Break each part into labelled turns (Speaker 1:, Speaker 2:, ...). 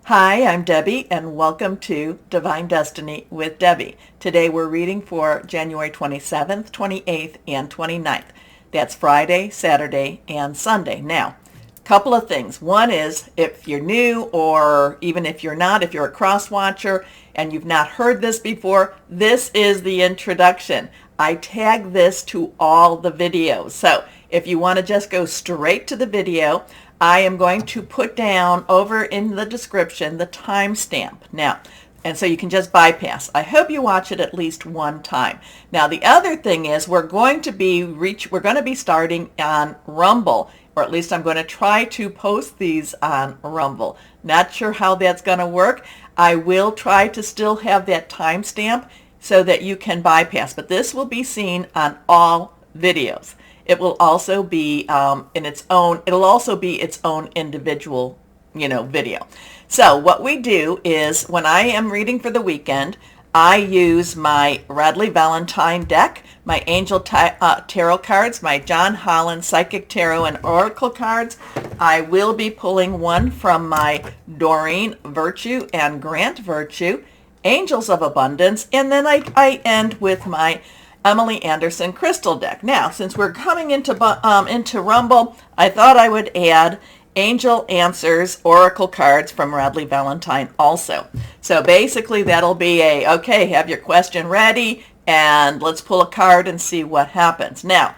Speaker 1: Hi, I'm Debbie, and welcome to Divine Destiny with Debbie. Today we're reading for January 27th, 28th, and 29th. That's Friday, Saturday, and Sunday. Now, couple of things. One is, if you're new, or even if you're not, if you're a cross watcher and you've not heard this before, this is the introduction. I tag this to all the videos. So if you want to just go straight to the video, I am going to put down over in the description the timestamp. Now, and so you can just bypass. I hope you watch it at least one time. Now, the other thing is we're going to be starting on Rumble, or at least I'm going to try to post these on Rumble. Not sure how that's going to work. I will try to still have that timestamp so that you can bypass, but this will be seen on all videos. It will also be it'll also be its own individual, video. So what we do is, when I am reading for the weekend, I use my Radley Valentine deck, my Angel Tarot cards, my John Holland Psychic Tarot and Oracle cards. I will be pulling one from my Doreen Virtue and Grant Virtue, Angels of Abundance, and then I end with my Emily Anderson Crystal deck. Now, since we're coming into Rumble, I thought I would add Angel Answers Oracle cards from Radley Valentine also. So basically that'll be okay, have your question ready, and let's pull a card and see what happens. Now,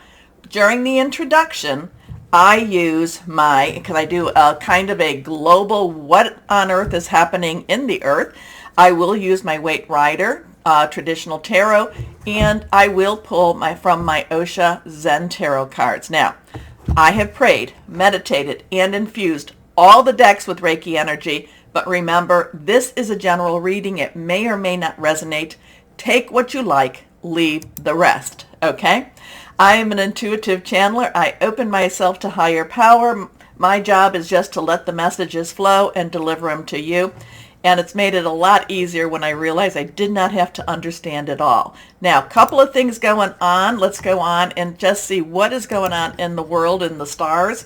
Speaker 1: during the introduction, I use because I do a kind of a global what on earth is happening in the earth, I will use my Waite Rider traditional tarot, and I will pull from my Osha Zen tarot cards. Now, I have prayed, meditated, and infused all the decks with Reiki energy, but remember, this is a general reading. It may or may not resonate. Take what you like, leave the rest, okay? I am an intuitive channeler. I open myself to higher power. My job is just to let the messages flow and deliver them to you. And it's made it a lot easier when I realized I did not have to understand it all. Now, a couple of things going on. Let's go on and just see what is going on in the world, in the stars.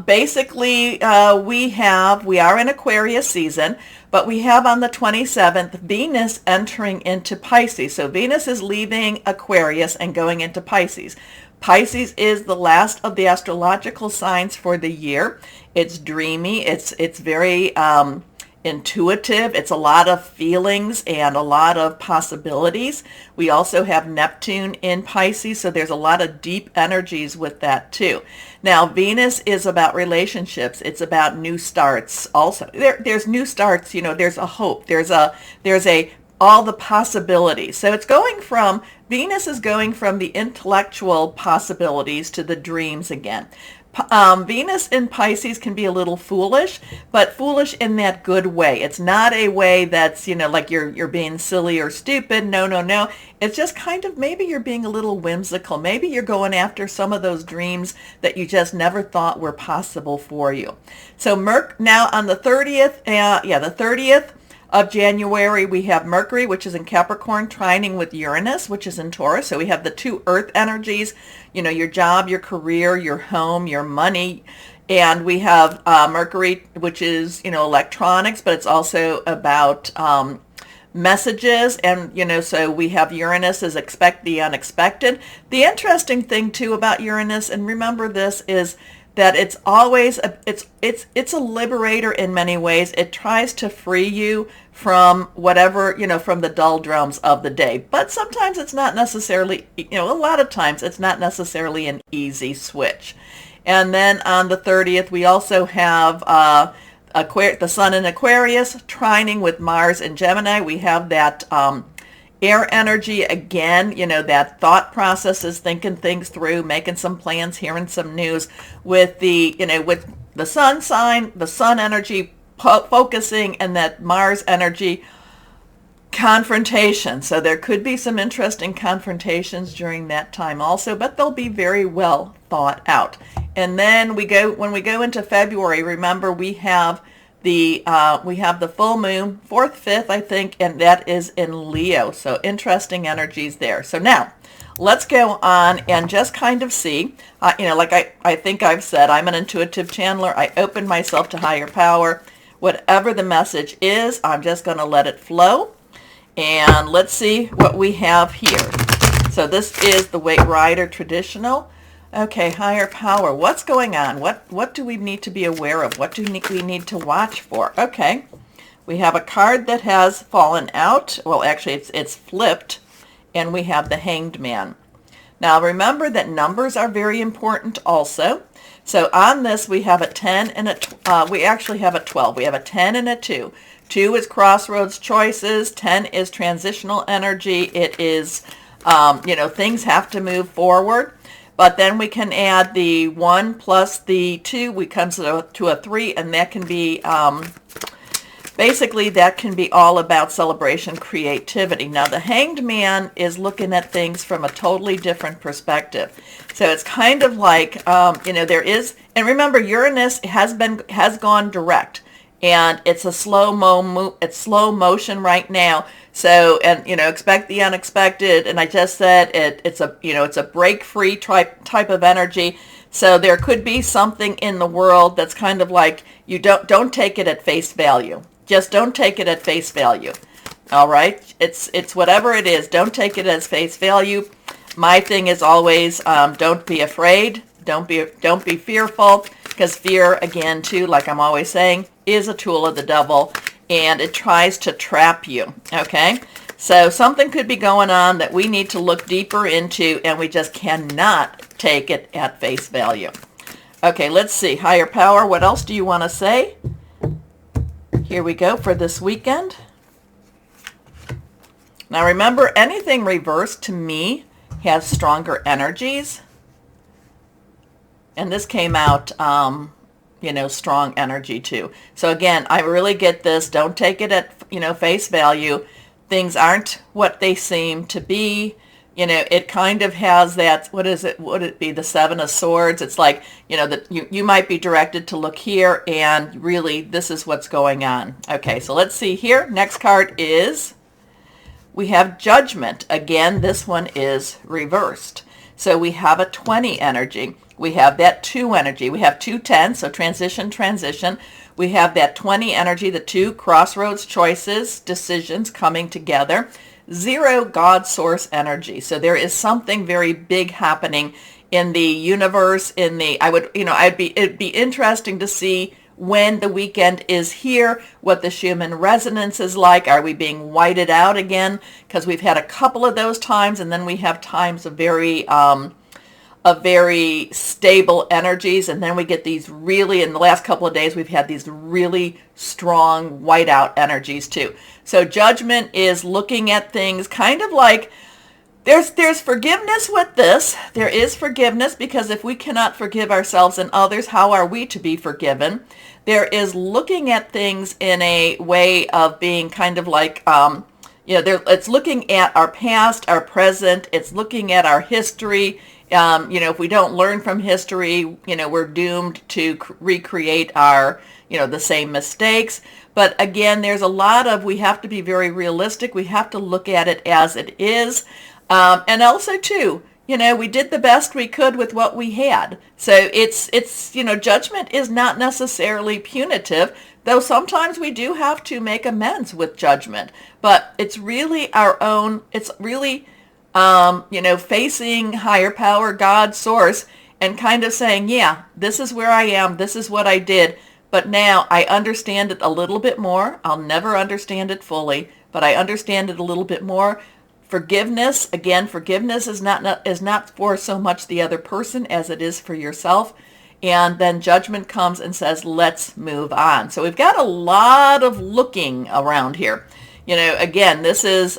Speaker 1: Basically, we are in Aquarius season, but we have on the 27th Venus entering into Pisces. So Venus is leaving Aquarius and going into Pisces. Pisces is the last of the astrological signs for the year. It's dreamy. It's very intuitive. It's a lot of feelings and a lot of possibilities. We also have Neptune in Pisces, so there's a lot of deep energies with that too. Now, Venus is about relationships. It's about new starts also. There's new starts, there's a hope. There's all the possibilities. So Venus is going from the intellectual possibilities to the dreams again. Venus in Pisces can be a little foolish, but foolish in that good way. It's not a way that's, like you're being silly or stupid. No. It's just kind of, maybe you're being a little whimsical. Maybe you're going after some of those dreams that you just never thought were possible for you. So now on the 30th, the 30th of January, we have Mercury, which is in Capricorn, trining with Uranus, which is in Taurus. So we have the two earth energies, your job, your career, your home, your money. And we have Mercury, which is, electronics, but it's also about messages. And, so we have Uranus as expect the unexpected. The interesting thing, too, about Uranus, and remember this, is that it's always it's a liberator in many ways. It tries to free you from whatever, from the doldrums of the day. But sometimes it's not necessarily, a lot of times it's not necessarily an easy switch. And then on the 30th, we also have the Sun in Aquarius trining with Mars in Gemini. We have that air energy again, that thought process is thinking things through, making some plans, hearing some news with with the sun sign, the sun energy focusing, and that Mars energy confrontation. So there could be some interesting confrontations during that time also, but they'll be very well thought out. And then when we go into February, remember we have the full moon, 4th, 5th, I think, and that is in Leo. So interesting energies there. So now let's go on and just kind of see, like I think I've said, I'm an intuitive channeler. I open myself to higher power. Whatever the message is, I'm just going to let it flow. And let's see what we have here. So this is the White Rider traditional. Okay, higher power. What's going on? What do we need to be aware of? What do we need to watch for? Okay, we have a card that has fallen out. Well, actually, it's flipped, and we have the Hanged Man. Now, remember that numbers are very important also. So on this, we have a 10 and we actually have a 12. We have a 10 and a 2. 2 is crossroads choices. 10 is transitional energy. It is, things have to move forward. But then we can add the 1 plus the 2, we come to a 3, and that can be, basically that can be all about celebration, creativity. Now the Hanged Man is looking at things from a totally different perspective. So it's kind of like, there is, and remember Uranus has gone direct. And it's a slow motion right now. So, and expect the unexpected. And I just said it's a break free type of energy. So there could be something in the world that's kind of like, you don't take it at face value. Just don't take it at face value. All right, it's whatever it is. Don't take it as face value. My thing is always don't be afraid. Don't be fearful, because fear, again, too, like I'm always saying, is a tool of the devil, and it tries to trap you, okay? So something could be going on that we need to look deeper into, and we just cannot take it at face value. Okay, let's see. Higher power, what else do you want to say? Here we go for this weekend. Now remember, anything reversed to me has stronger energies. And this came out, strong energy too. So again, I really get this. Don't take it at, face value. Things aren't what they seem to be. It kind of has that, what is it? Would it be the 7 of Swords? It's like, that you might be directed to look here, and really this is what's going on. Okay, so let's see here. Next card is, we have Judgment. Again, this one is reversed. So we have a 20 energy. We have that 2 energy. We have 2 10s, so transition. We have that 20 energy, the 2 crossroads choices, decisions coming together. 0 God source energy. So there is something very big happening in the universe. It'd be interesting to see when the weekend is here, what the Schumann resonance is like. Are we being whited out again? Because we've had a couple of those times, and then we have times of very stable energies, and then we get these really, in the last couple of days, we've had these really strong whiteout energies too. So Judgment is looking at things kind of like, there's forgiveness with this. There is forgiveness, because if we cannot forgive ourselves and others, how are we to be forgiven? There is looking at things in a way of being kind of like, it's looking at our past, our present, it's looking at our history. If we don't learn from history, we're doomed to recreate our, the same mistakes. But again, there's a lot of, we have to be very realistic. We have to look at it as it is. And also too, we did the best we could with what we had. So it's Judgment is not necessarily punitive, though sometimes we do have to make amends with Judgment. But it's really our own, it's really, facing higher power, God, source, and kind of saying, yeah, this is where I am, this is what I did, but now I understand it a little bit more. I'll never understand it fully, but I understand it a little bit more. Forgiveness, again, forgiveness is not for so much the other person as it is for yourself. And then Judgment comes and says, let's move on. So we've got a lot of looking around here. Again, this is,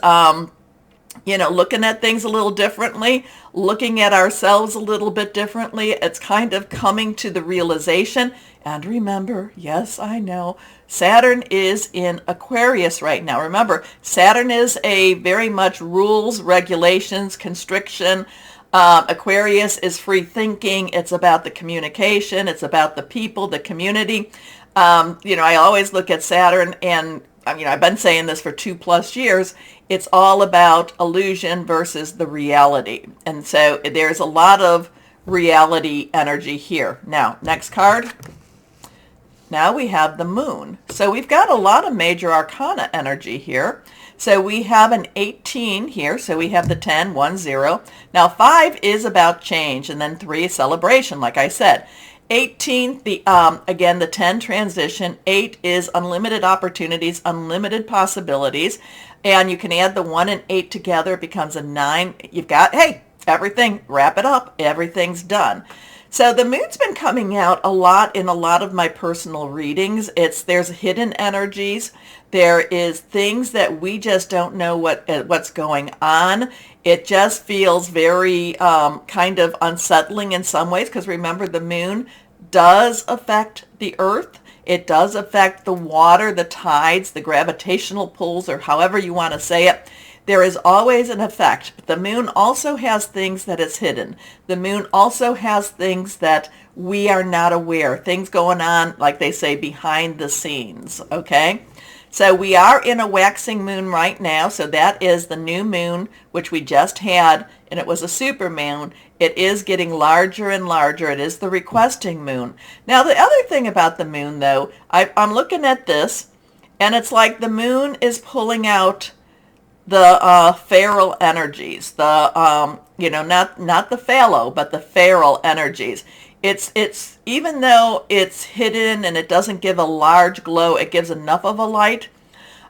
Speaker 1: looking at things a little differently, looking at ourselves a little bit differently. It's kind of coming to the realization. And remember, yes, I know, Saturn is in Aquarius right now. Remember, Saturn is a very much rules, regulations, constriction. Aquarius is free thinking. It's about the communication. It's about the people, the community. I always look at Saturn, and I've been saying this for 2+ years. It's all about illusion versus the reality. And so there's a lot of reality energy here. Now, next card. Now we have the moon. So we've got a lot of major arcana energy here. So we have an 18 here. So we have the 10, 1, 0. Now 5 is about change, and then 3 is celebration, like I said. 18, again, the 10 transition. 8 is unlimited opportunities, unlimited possibilities. And you can add the 1 and 8 together. It becomes a 9. You've got, hey, everything, wrap it up. Everything's done. So the moon's been coming out a lot in a lot of my personal readings. There's hidden energies. There is things that we just don't know what's going on. It just feels very kind of unsettling in some ways, because remember, the moon does affect the earth. It does affect the water, the tides, the gravitational pulls, or however you want to say it. There is always an effect. But the moon also has things that is hidden. The moon also has things that we are not aware. Things going on, like they say, behind the scenes, okay? So we are in a waxing moon right now. So that is the new moon, which we just had, and it was a super moon. It is getting larger and larger. It is the requesting moon. Now, the other thing about the moon, though, I'm looking at this, and it's like the moon is pulling out the feral energies, the not the phalo, but the feral energies. It's even though it's hidden and it doesn't give a large glow, it gives enough of a light.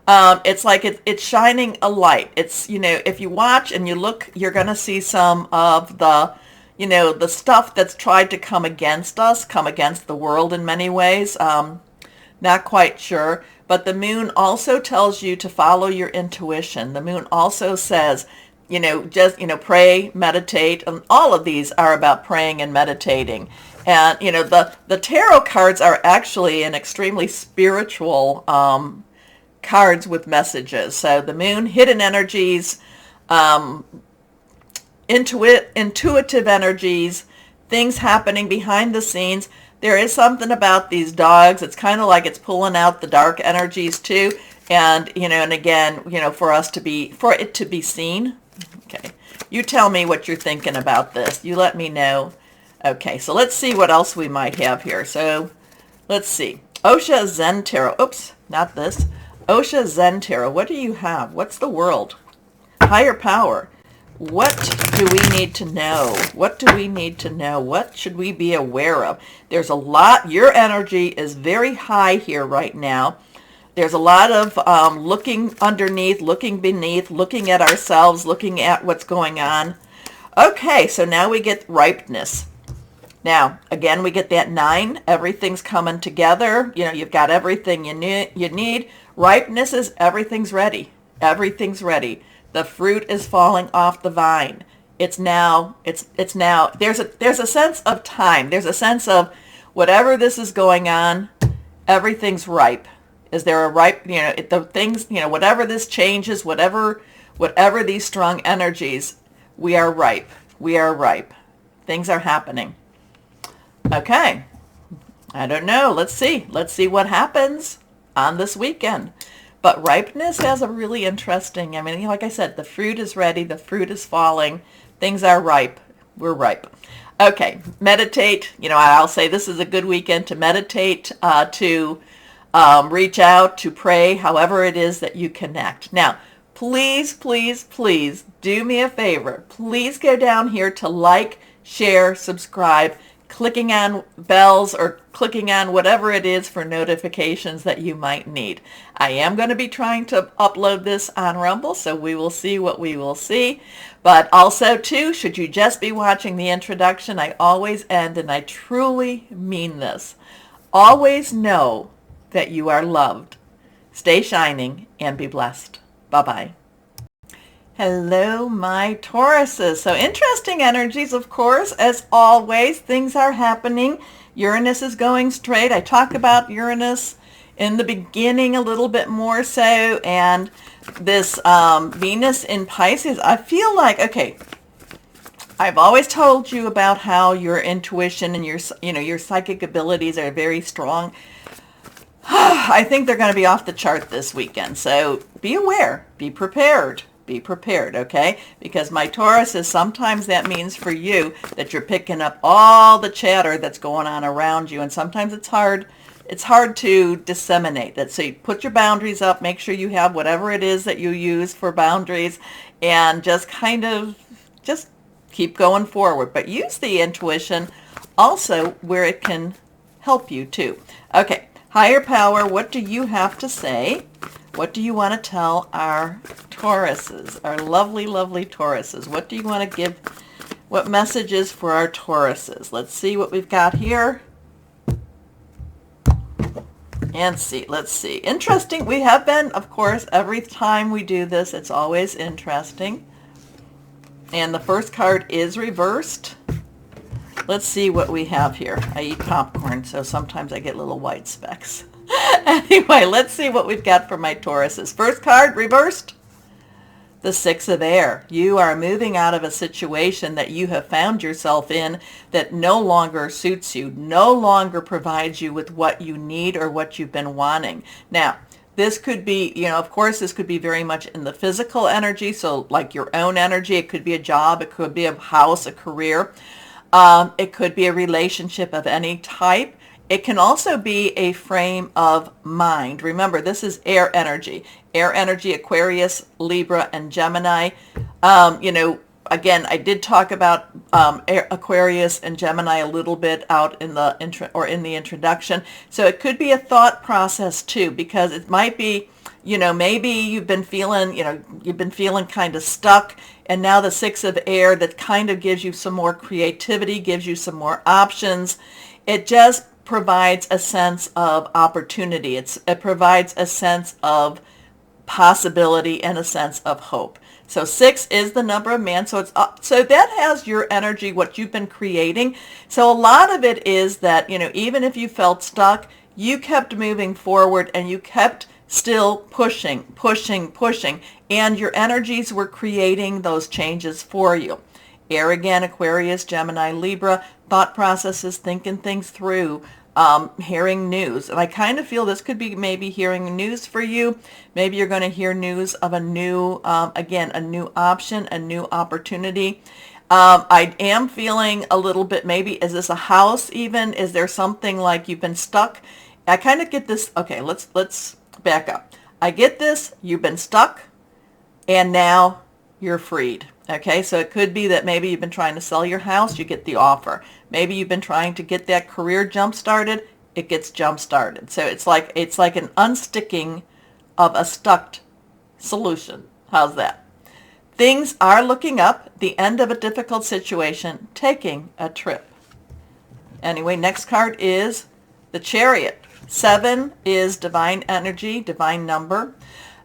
Speaker 1: It's like it's shining a light. It's, if you watch and you look, you're going to see some of the, the stuff that's tried to come against us, come against the world in many ways. Not quite sure. But the moon also tells you to follow your intuition. The moon also says, pray, meditate. And all of these are about praying and meditating. And, the tarot cards are actually an extremely spiritual cards with messages. So the moon, hidden energies, intuitive energies, things happening behind the scenes. There is something about these dogs. It's kind of like it's pulling out the dark energies too. And, and again, for it to be seen. Okay. You tell me what you're thinking about this. You let me know. Okay. So let's see what else we might have here. So let's see. Osha Zen Tarot. Oops, not this. Osha Zen Tarot. What do you have? What's the world? Higher power. What do we need to know? What do we need to know? What should we be aware of? There's a lot. Your energy is very high here right now. There's a lot of looking underneath, looking beneath, looking at ourselves, looking at what's going on. Okay, so now we get ripeness. Now, again, we get that 9. Everything's coming together. You've got everything you need. Ripeness is everything's ready. Everything's ready. The fruit is falling off the vine. It's now, there's a sense of time. There's a sense of whatever this is going on, everything's ripe. Is there a ripe, the things, whatever this changes, whatever these strong energies, we are ripe. We are ripe. Things are happening. Okay. I don't know. Let's see. Let's see what happens on this weekend. But ripeness has a really interesting, like I said, the fruit is ready, the fruit is falling, things are ripe, we're ripe. Okay, meditate. I'll say this is a good weekend to meditate, to reach out, to pray, however it is that you connect. Now, please, please, please do me a favor. Please go down here to like, share, subscribe, clicking on bells or clicking on whatever it is for notifications that you might need. I am going to be trying to upload this on Rumble, so we will see what we will see. But also, too, should you just be watching the introduction, I always end, and I truly mean this. Always know that you are loved. Stay shining and be blessed. Bye-bye. Hello, my Tauruses. So interesting energies, of course, as always. Things are happening. Uranus is going straight. I talk about Uranus in the beginning a little bit more so. And this Venus in Pisces, I feel like, okay, I've always told you about how your intuition and your psychic abilities are very strong. I think they're going to be off the chart this weekend. So be aware, be prepared. Be prepared, okay? Because my Taurus is sometimes that means for you that you're picking up all the chatter that's going on around you. And sometimes it's hard it's hard to disseminate that. So you put your boundaries up, make sure you have whatever it is that you use for boundaries, and just kind of just keep going forward. But use the intuition also where it can help you too. Okay, higher power, what do you have to say? What do you want to tell our Tauruses, our lovely, lovely Tauruses? What do you want to give? What messages for our Tauruses? Let's see what we've got here. And let's see. Interesting. We have been, of course, every time we do this, it's always interesting. And the first card is reversed. Let's see what we have here. I eat popcorn, so sometimes I get little white specks. Anyway, let's see what we've got for my Tauruses. First card, reversed. The Six of Air. You are moving out of a situation that you have found yourself in that no longer suits you, no longer provides you with what you need or what you've been wanting. Now, this could be, of course, this could be very much in the physical energy, so like your own energy. It could be a job, it could be a house, a career. It could be a relationship of any type. It can also be a frame of mind. Remember, this is air energy. Air energy, Aquarius, Libra, and Gemini. Again, I did talk about Aquarius and Gemini a little bit out in the introduction. So it could be a thought process too, because it might be, maybe you've been feeling kind of stuck, and now the Six of Air that kind of gives you some more creativity, gives you some more options. It just provides a sense of opportunity. It provides a sense of possibility and a sense of hope. So 6 is the number of man. So so that has your energy, what you've been creating. So a lot of it is that, even if you felt stuck, you kept moving forward and you kept still pushing, and your energies were creating those changes for you. Air again, Aquarius, Gemini, Libra, thought processes, thinking things through, hearing news. And I kind of feel this could be maybe hearing news for you. Maybe you're going to hear news of a new, a new option, a new opportunity. I am feeling a little bit, maybe, is this a house even? Is there something like you've been stuck? I kind of get this. Okay, let's back up. I get this. You've been stuck and now you're freed. Okay, so it could be that maybe you've been trying to sell your house, you get the offer. Maybe you've been trying to get that career jump started, it gets jump started. So it's like an unsticking of a stuck solution. How's that? Things are looking up, the end of a difficult situation, taking a trip. Anyway, next card is the Chariot. 7 is divine energy, divine number.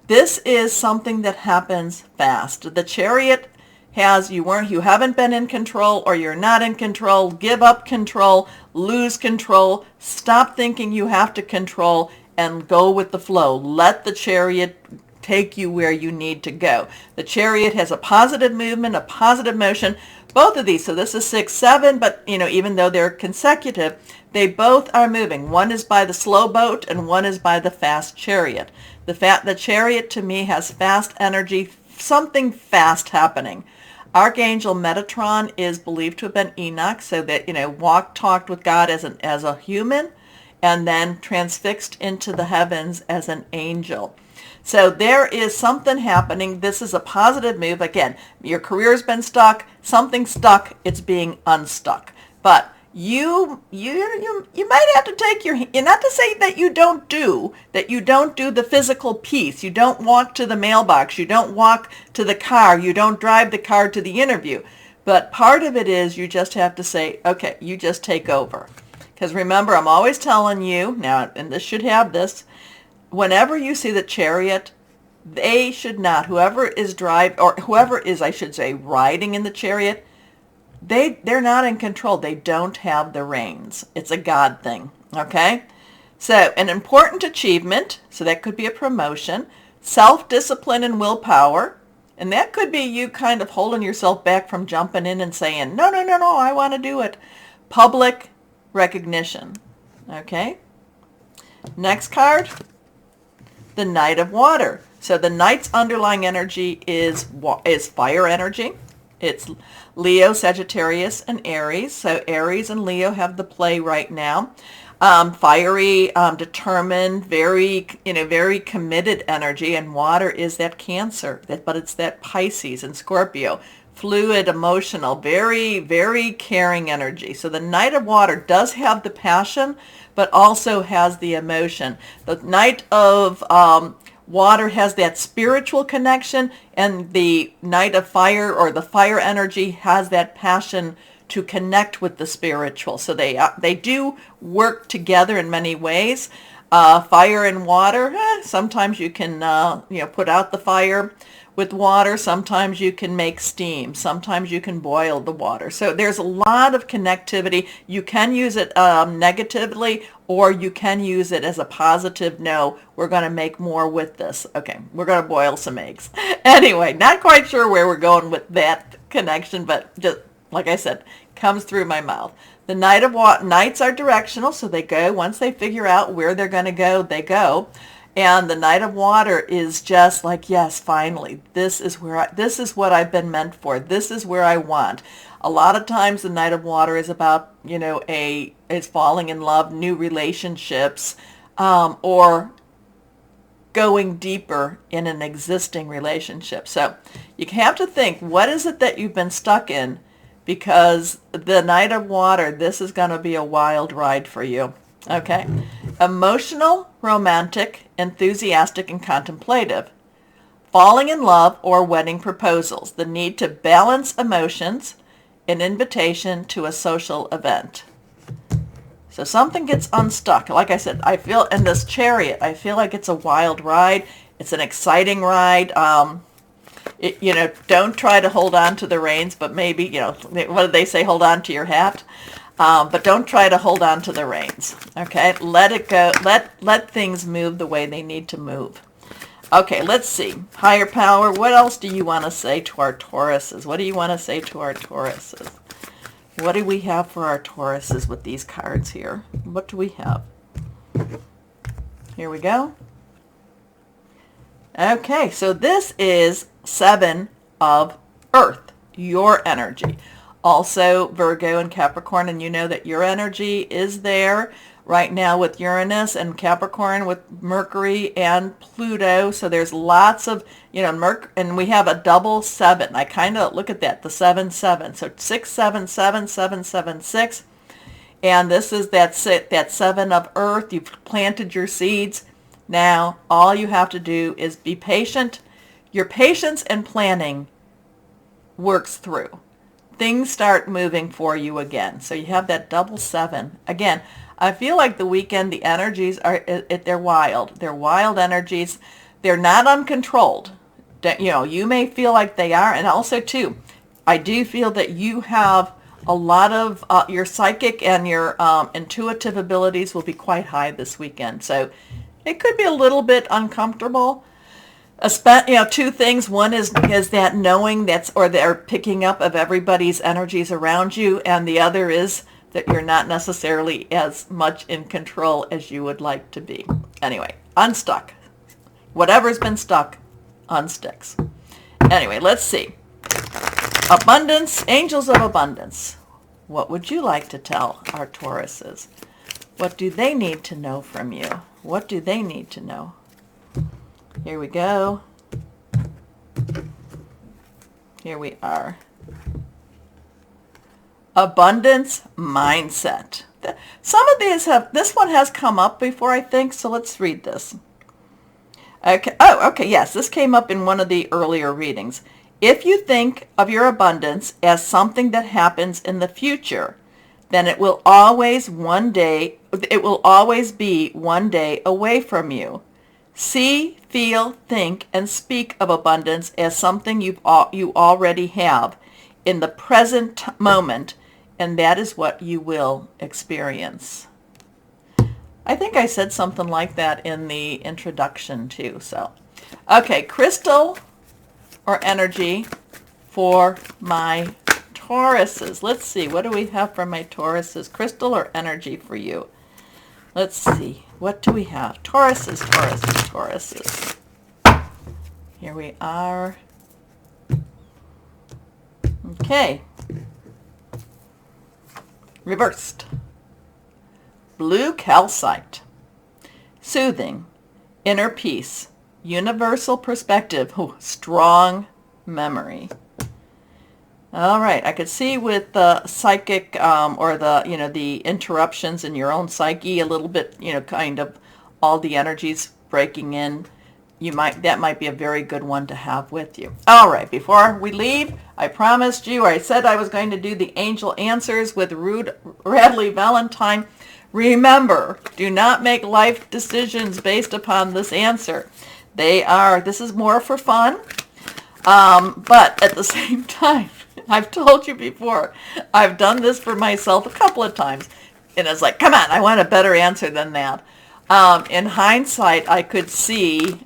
Speaker 1: This is something that happens fast. The Chariot has you haven't been in control, or you're not in control. Give up control, lose control, stop thinking you have to control, and go with the flow. Let the Chariot take you where you need to go. The Chariot has a positive movement, a positive motion. Both of these, so this is 6, 7, but even though they're consecutive, they both are moving. One is by the slow boat and one is by the fast Chariot. The Chariot to me has fast energy, something fast happening. Archangel Metatron is believed to have been Enoch, so that, talked with God as a human, and then transfixed into the heavens as an angel. So there is something happening. This is a positive move. Again, your career's been stuck, something's stuck, it's being unstuck. But you might have to take not to say that you don't do the physical piece. You don't walk to the mailbox, you don't walk to the car, you don't drive the car to the interview. But part of it is you just have to say, okay, you just take over. Because remember, I'm always telling you now, and this should have this, whenever you see the Chariot, they should not, whoever is I should say, riding in the Chariot, they're not in control. They don't have the reins. It's a God thing, okay? So an important achievement, so that could be a promotion, self-discipline and willpower, and that could be you kind of holding yourself back from jumping in and saying, no, I want to do it. Public recognition, okay? Next card, the Knight of Water. So the Knight's underlying energy is fire energy. It's Leo, Sagittarius, and Aries. So Aries and Leo have the play right now. fiery, determined, very, very committed energy. And water is that Cancer, but it's that Pisces and Scorpio. Fluid, emotional, very, very caring energy. So the Knight of Water does have the passion, but also has the emotion. The Knight of Water has that spiritual connection, and the Knight of Fire, or the fire energy, has that passion to connect with the spiritual. So they do work together in many ways. Fire and water, sometimes you can put out the fire with water. Sometimes you can make steam. Sometimes you can boil the water. So there's a lot of connectivity. You can use it negatively, or you can use it as a positive. No, we're going to make more with this. Okay, we're going to boil some eggs. Anyway, not quite sure where we're going with that connection, but just like I said, comes through my mouth. The Knights are directional, so they go. Once they figure out where they're going to go, they go. And the Knight of Water is just like, yes, finally, this is what I've been meant for. This is where I want. A lot of times the Knight of Water is about, is falling in love, new relationships, or going deeper in an existing relationship. So you have to think, what is it that you've been stuck in? Because the Knight of Water, this is going to be a wild ride for you. Okay? Emotional, romantic, enthusiastic, and contemplative. Falling in love or wedding proposals. The need to balance emotions. An invitation to a social event. So something gets unstuck. Like I said, I feel in this Chariot, I feel like it's a wild ride. It's an exciting ride. Don't try to hold on to the reins, but maybe, what do they say? Hold on to your hat. But don't try to hold on to the reins. Okay, let it go. Let things move the way they need to move. Okay, let's see. Higher power. What else do you want to say to our Tauruses? What do you want to say to our Tauruses? What do we have for our Tauruses with these cards here? What do we have? Here we go. Okay, so this is 7 of Earth, your energy. Also Virgo and Capricorn, and you know that your energy is there right now with Uranus, and Capricorn with Mercury and Pluto. So there's lots of, and we have a double 7. I kind of look at that, the 7-7. So 6-7-7-7-7-6. And this is that 7 of Earth. You've planted your seeds. Now all you have to do is be patient. Your patience and planning works through. Things start moving for you again. So you have that double 7. Again, I feel like the weekend, the energies they're wild. They're wild energies. They're not uncontrolled. You may feel like they are. And also too, I do feel that you have a lot of, your psychic and your intuitive abilities will be quite high this weekend. So it could be a little bit uncomfortable. Two things. One is that knowing they're picking up of everybody's energies around you, and the other is that you're not necessarily as much in control as you would like to be. Anyway, unstuck. Whatever's been stuck, unsticks. Anyway, let's see. Abundance, angels of abundance. What would you like to tell our Tauruses? What do they need to know from you? What do they need to know? Here we go. Here we are. Abundance mindset. Some of these this one has come up before, I think, so let's read this. Okay. Oh, okay, yes, this came up in one of the earlier readings. If you think of your abundance as something that happens in the future, then it will always be one day away from you. See, feel, think, and speak of abundance as something you already have in the present moment, and that is what you will experience. I think I said something like that in the introduction too. So, okay, crystal or energy for my Tauruses. Let's see, what do we have for my Tauruses? Crystal or energy for you? Let's see, what do we have? Tauruses, Tauruses, Tauruses. Here we are. Okay. Reversed. blue calcite. Soothing, inner peace, universal perspective, strong memory. All right, I could see with the psychic or the interruptions in your own psyche a little bit, kind of all the energies breaking in. That might be a very good one to have with you. All right, before we leave, I promised you, I said I was going to do the angel answers with Radley Valentine. Remember, do not make life decisions based upon this answer. This is more for fun, but at the same time, I've told you before, I've done this for myself a couple of times, and it's like, come on, I want a better answer than that. In hindsight, I could see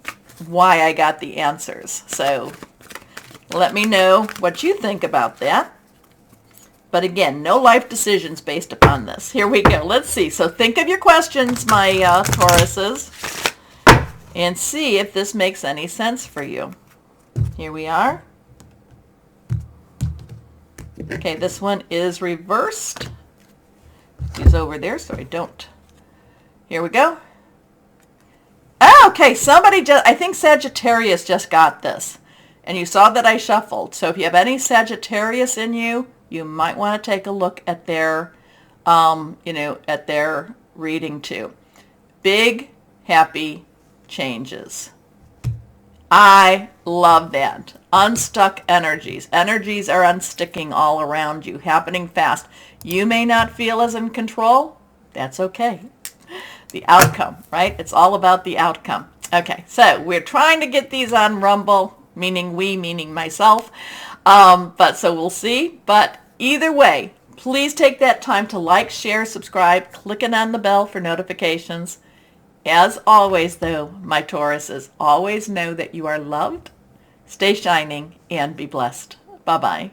Speaker 1: why I got the answers. So let me know what you think about that. But again, no life decisions based upon this. Here we go. Let's see. So think of your questions, my Tauruses, and see if this makes any sense for you. Here we are. Okay, this one is reversed. He's over there, so I don't. Here we go. Okay, I think Sagittarius just got this. And you saw that I shuffled. So if you have any Sagittarius in you, you might want to take a look at their, at their reading too. Big, happy changes. I love that. Unstuck energies. Energies are unsticking all around you, happening fast. You may not feel as in control. That's okay. The outcome, right? It's all about the outcome. Okay, so we're trying to get these on Rumble, meaning myself. But so we'll see. But either way, please take that time to like, share, subscribe, clicking on the bell for notifications. As always, though, my Tauruses, always know that you are loved, stay shining, and be blessed. Bye-bye.